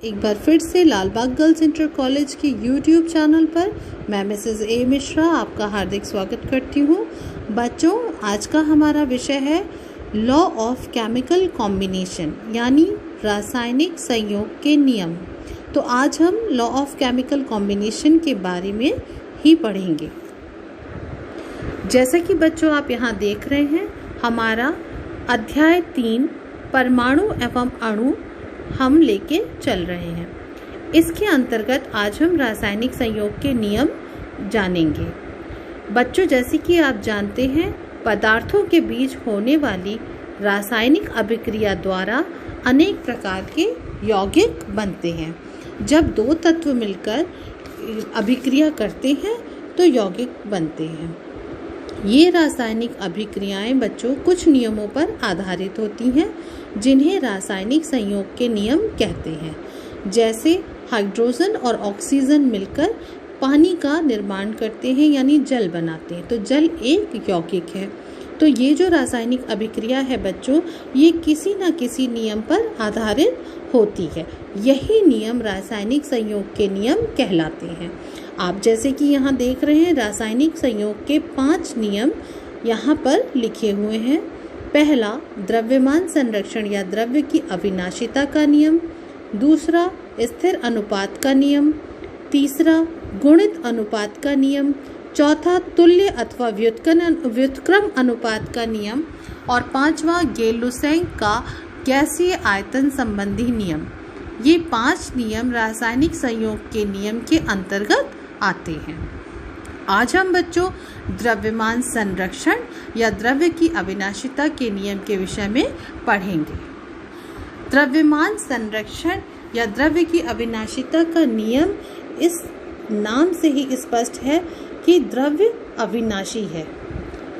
एक बार फिर से लालबाग गर्ल्स इंटर कॉलेज के यूट्यूब चैनल पर मैं मिसेस ए मिश्रा आपका हार्दिक स्वागत करती हूँ। बच्चों, आज का हमारा विषय है लॉ ऑफ केमिकल कॉम्बिनेशन यानी रासायनिक संयोग के नियम। तो आज हम लॉ ऑफ केमिकल कॉम्बिनेशन के बारे में ही पढ़ेंगे। जैसा कि बच्चों आप यहाँ देख रहे हैं, हमारा अध्याय 3 परमाणु एवं अणु हम लेके चल रहे हैं। इसके अंतर्गत आज हम रासायनिक संयोग के नियम जानेंगे। बच्चों, जैसे कि आप जानते हैं, पदार्थों के बीच होने वाली रासायनिक अभिक्रिया द्वारा अनेक प्रकार के यौगिक बनते हैं। जब दो तत्व मिलकर अभिक्रिया करते हैं तो यौगिक बनते हैं। ये रासायनिक अभिक्रियाएं बच्चों कुछ नियमों पर आधारित होती हैं, जिन्हें रासायनिक संयोग के नियम कहते हैं। जैसे हाइड्रोजन और ऑक्सीजन मिलकर पानी का निर्माण करते हैं यानी जल बनाते हैं, तो जल एक यौगिक है। तो ये जो रासायनिक अभिक्रिया है बच्चों, ये किसी न किसी नियम पर आधारित होती है। यही नियम रासायनिक संयोग के नियम कहलाते हैं। आप जैसे कि यहाँ देख रहे हैं, रासायनिक संयोग के 5 नियम यहाँ पर लिखे हुए हैं। पहला, द्रव्यमान संरक्षण या द्रव्य की अविनाशिता का नियम। दूसरा, स्थिर अनुपात का नियम। तीसरा, गुणित अनुपात का नियम। चौथा, तुल्य अथवा व्युत्क्रम अनुपात का नियम। और पांचवा, गेल-लुसेंग का गैसीय आयतन संबंधी नियम। ये 5 नियम रासायनिक संयोग के नियम के अंतर्गत आते हैं। आज हम बच्चों द्रव्यमान संरक्षण या द्रव्य की अविनाशिता के नियम के विषय में पढ़ेंगे। द्रव्यमान संरक्षण या द्रव्य की अविनाशिता का नियम इस नाम से ही स्पष्ट है कि द्रव्य अविनाशी है।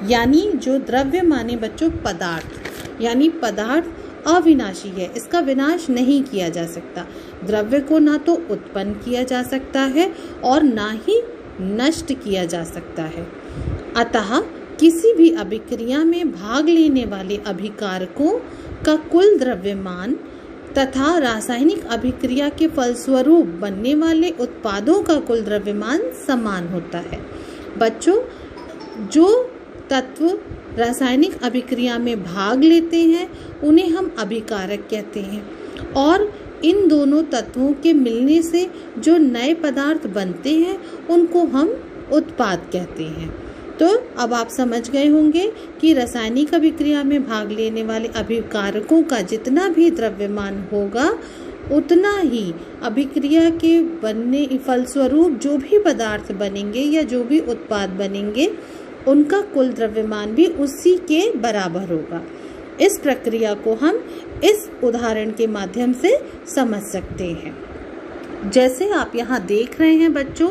यानी जो द्रव्य माने बच्चों पदार्थ, यानी पदार्थ अविनाशी है, इसका विनाश नहीं किया जा सकता। द्रव्य को ना तो उत्पन्न किया जा सकता है और ना ही नष्ट किया जा सकता है। अतः किसी भी अभिक्रिया में भाग लेने वाले अभिकारकों का कुल द्रव्यमान तथा रासायनिक अभिक्रिया के फलस्वरूप बनने वाले उत्पादों का कुल द्रव्यमान समान होता है। बच्चों, जो तत्व रासायनिक अभिक्रिया में भाग लेते हैं उन्हें हम अभिकारक कहते हैं, और इन दोनों तत्वों के मिलने से जो नए पदार्थ बनते हैं उनको हम उत्पाद कहते हैं। तो अब आप समझ गए होंगे कि रासायनिक अभिक्रिया में भाग लेने वाले अभिकारकों का जितना भी द्रव्यमान होगा, उतना ही अभिक्रिया के बनने फलस्वरूप जो भी पदार्थ बनेंगे या जो भी उत्पाद बनेंगे, उनका कुल द्रव्यमान भी उसी के बराबर होगा। इस प्रक्रिया को हम इस उदाहरण के माध्यम से समझ सकते हैं। जैसे आप यहाँ देख रहे हैं बच्चों,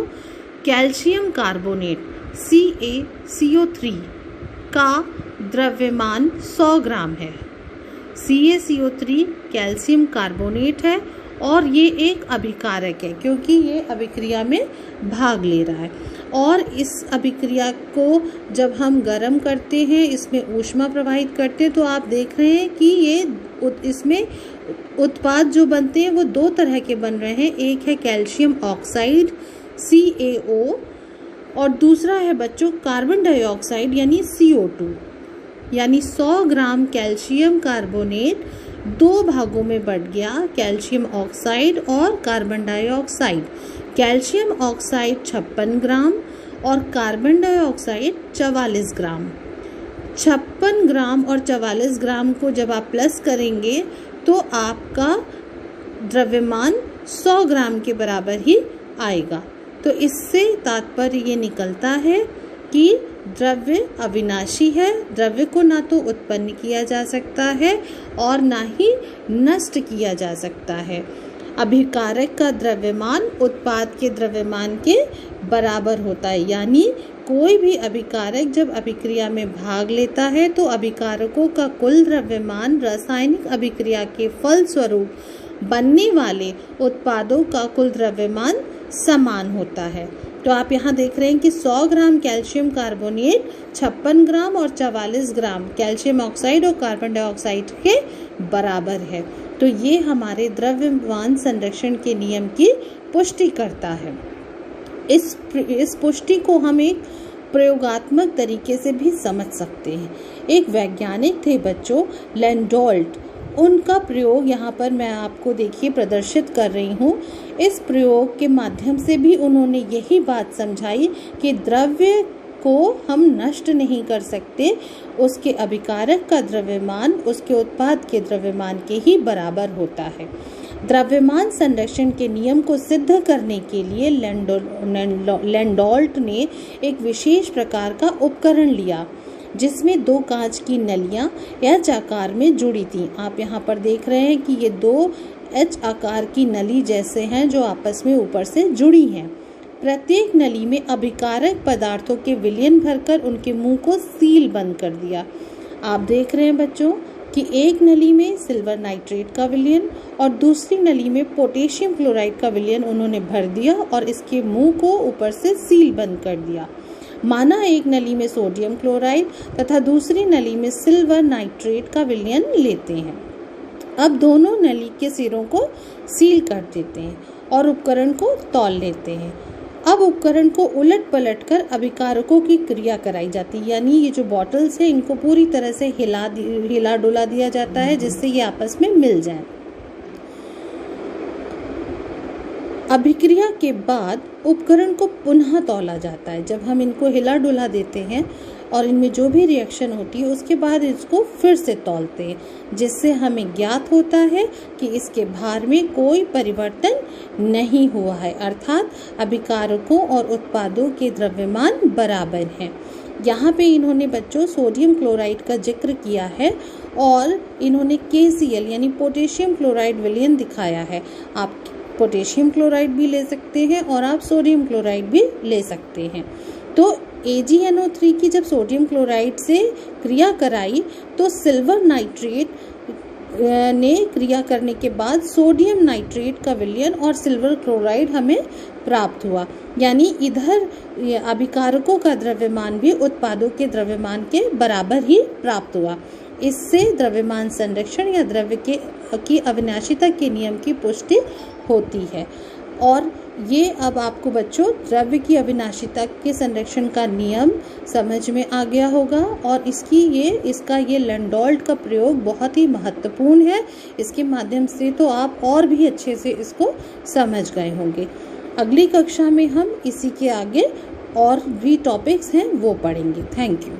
कैल्शियम कार्बोनेट CaCO3 का द्रव्यमान 100 ग्राम है। CaCO3 कैल्शियम कार्बोनेट है और ये एक अभिकारक है क्योंकि ये अभिक्रिया में भाग ले रहा है। और इस अभिक्रिया को जब हम गर्म करते हैं, इसमें ऊष्मा प्रवाहित करते हैं, तो आप देख रहे हैं कि ये इसमें उत्पाद जो बनते हैं वो 2 तरह के बन रहे हैं। एक है कैल्शियम ऑक्साइड CaO और दूसरा है बच्चों कार्बन डाइऑक्साइड यानी CO2। यानी 100 ग्राम कैल्शियम कार्बोनेट 2 भागों में बंट गया, कैल्शियम ऑक्साइड और कार्बन डाइऑक्साइड। कैल्शियम ऑक्साइड 56 ग्राम और कार्बन डाइऑक्साइड 44 ग्राम। 56 ग्राम और 44 ग्राम को जब आप प्लस करेंगे तो आपका द्रव्यमान 100 ग्राम के बराबर ही आएगा। तो इससे तात्पर्य ये निकलता है कि द्रव्य अविनाशी है। द्रव्य को ना तो उत्पन्न किया जा सकता है और ना ही नष्ट किया जा सकता है। अभिकारक का द्रव्यमान उत्पाद के द्रव्यमान के बराबर होता है। यानी कोई भी अभिकारक जब अभिक्रिया में भाग लेता है तो अभिकारकों का कुल द्रव्यमान रासायनिक अभिक्रिया के फलस्वरूप बनने वाले उत्पादों का कुल द्रव्यमान समान होता है। तो आप यहाँ देख रहे हैं कि 100 ग्राम कैल्शियम कार्बोनेट 56 ग्राम और 44 ग्राम कैल्शियम ऑक्साइड और कार्बन डाइऑक्साइड के बराबर है। तो ये हमारे द्रव्यमान संरक्षण के नियम की पुष्टि करता है। इस पुष्टि को हम एक प्रयोगात्मक तरीके से भी समझ सकते हैं। एक वैज्ञानिक थे बच्चों, लैंडोल्ट, उनका प्रयोग यहाँ पर मैं आपको देखिए प्रदर्शित कर रही हूँ। इस प्रयोग के माध्यम से भी उन्होंने यही बात समझाई कि द्रव्य को हम नष्ट नहीं कर सकते, उसके अभिकारक का द्रव्यमान उसके उत्पाद के द्रव्यमान के ही बराबर होता है। द्रव्यमान संरक्षण के नियम को सिद्ध करने के लिए लैंडोल्ट ने एक विशेष प्रकार का उपकरण लिया, जिसमें 2 कांच की नलियां एच आकार में जुड़ी थीं। आप यहाँ पर देख रहे हैं कि ये 2 एच आकार की नली जैसे हैं जो आपस में ऊपर से जुड़ी हैं। प्रत्येक नली में अभिकारक पदार्थों के विलयन भरकर उनके मुंह को सील बंद कर दिया। आप देख रहे हैं बच्चों कि एक नली में सिल्वर नाइट्रेट का विलयन और दूसरी नली में पोटेशियम क्लोराइड का विलयन उन्होंने भर दिया और इसके मुंह को ऊपर से सील बंद कर दिया। माना एक नली में सोडियम क्लोराइड तथा दूसरी नली में सिल्वर नाइट्रेट का विलयन लेते हैं। अब दोनों नली के सिरों को सील कर देते हैं और उपकरण को तौल लेते हैं। अब उपकरण को उलट पलट कर अभिकारकों की क्रिया कराई जाती है, यानी ये जो बॉटल्स है इनको पूरी तरह से हिला डुला दिया जाता है जिससे ये आपस में मिल जाएं। अभिक्रिया के बाद उपकरण को पुनः तौला जाता है। जब हम इनको हिला डुला देते हैं और इनमें जो भी रिएक्शन होती है उसके बाद इसको फिर से तौलते हैं, जिससे हमें ज्ञात होता है कि इसके भार में कोई परिवर्तन नहीं हुआ है, अर्थात अभिकारकों और उत्पादों के द्रव्यमान बराबर हैं। यहाँ पे इन्होंने बच्चों सोडियम क्लोराइड का जिक्र किया है और इन्होंने KCl यानी पोटेशियम क्लोराइड विलयन दिखाया है। आप पोटेशियम क्लोराइड भी ले सकते हैं और आप सोडियम क्लोराइड भी ले सकते हैं। तो AgNO3 की जब सोडियम क्लोराइड से क्रिया कराई तो सिल्वर नाइट्रेट ने क्रिया करने के बाद सोडियम नाइट्रेट का विलयन और सिल्वर क्लोराइड हमें प्राप्त हुआ, यानी इधर अभिकारकों का द्रव्यमान भी उत्पादों के द्रव्यमान के बराबर ही प्राप्त हुआ। इससे द्रव्यमान संरक्षण या द्रव्य की अविनाशिता के नियम की पुष्टि होती है। और ये अब आपको बच्चों द्रव्य की अविनाशिता के संरक्षण का नियम समझ में आ गया होगा और इसका ये लैंडोल्ट का प्रयोग बहुत ही महत्वपूर्ण है। इसके माध्यम से तो आप और भी अच्छे से इसको समझ गए होंगे। अगली कक्षा में हम इसी के आगे और भी टॉपिक्स हैं वो पढ़ेंगे। Thank you.